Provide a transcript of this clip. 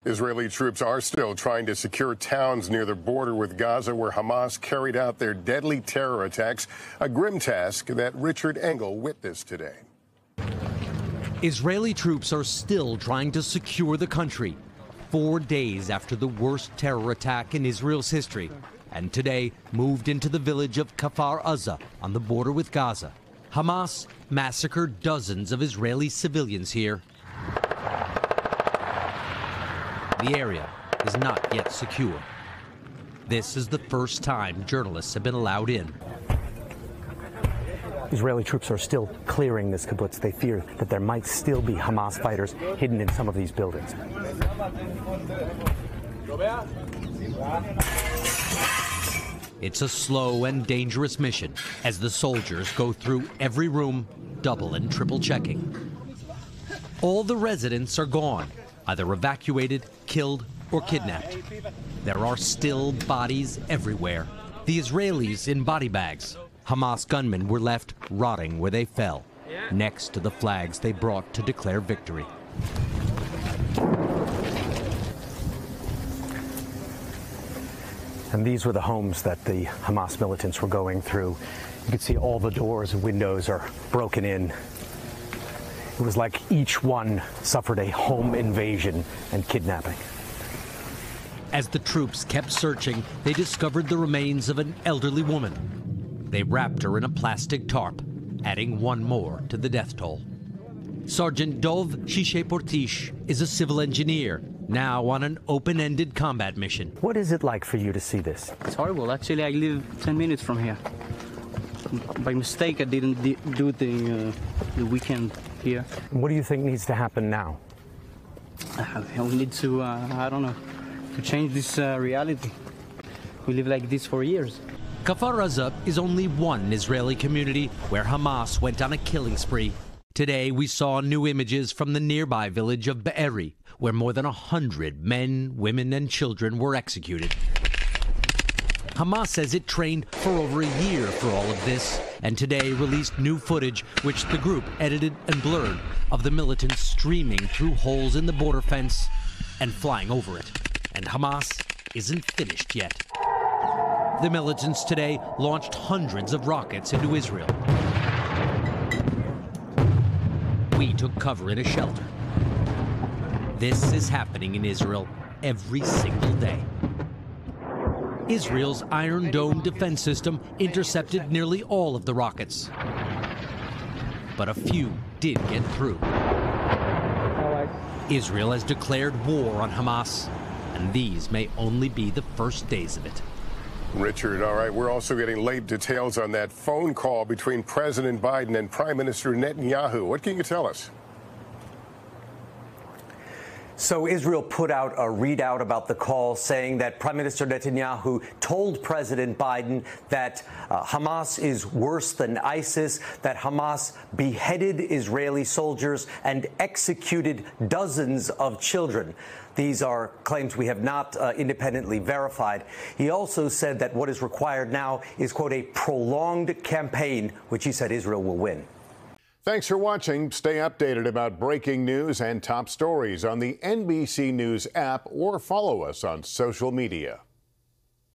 Israeli troops are still trying to secure towns near the border with Gaza, where Hamas carried out their deadly terror attacks, a grim task that Richard Engel witnessed today. Israeli troops are still trying to secure the country 4 days after the worst terror attack in Israel's history, and today moved into the village of Kfar Aza on the border with Gaza. Hamas massacred dozens of Israeli civilians here. The area is not yet secure. This is the first time journalists have been allowed in. Israeli troops are still clearing this kibbutz. They fear that there might still be Hamas fighters hidden in some of these buildings. It's a slow and dangerous mission as the soldiers go through every room, double and triple checking. All the residents are gone, either evacuated, killed, or kidnapped. There are still bodies everywhere. The Israelis in body bags. Hamas gunmen were left rotting where they fell, next to the flags they brought to declare victory. And these were the homes that the Hamas militants were going through. You can see all the doors and windows are broken in. It was like each one suffered a home invasion and kidnapping. As the troops kept searching, they discovered the remains of an elderly woman. They wrapped her in a plastic tarp, adding one more to the death toll. Sergeant Dov Shishe-Portish is a civil engineer, now on an open-ended combat mission. What is it like for you to see this? It's horrible. Actually, I live 10 minutes from here. By mistake, I didn't do the weekend here. What do you think needs to happen now? We need to, I don't know, to change this reality. We live like this for years. Kfar Aza is only one Israeli community where Hamas went on a killing spree. Today, we saw new images from the nearby village of Be'eri, where more than 100 men, women, and children were executed. Hamas says it trained for over a year for all of this, and today released new footage, which the group edited and blurred, of the militants streaming through holes in the border fence and flying over it. And Hamas isn't finished yet. The militants today launched hundreds of rockets into Israel. We took cover in a shelter. This is happening in Israel every single day. Israel's Iron Dome defense system intercepted nearly all of the rockets. But a few did get through. Israel has declared war on Hamas, and these may only be the first days of it. Richard, all right, we're also getting late details on that phone call between President Biden and Prime Minister Netanyahu. What can you tell us? So Israel put out a readout about the call saying that Prime Minister Netanyahu told President Biden that Hamas is worse than ISIS, that Hamas beheaded Israeli soldiers and executed dozens of children. These are claims we have not independently verified. He also said that what is required now is, quote, a prolonged campaign, which he said Israel will win. Thanks for watching. Stay updated about breaking news and top stories on the NBC News app or follow us on social media.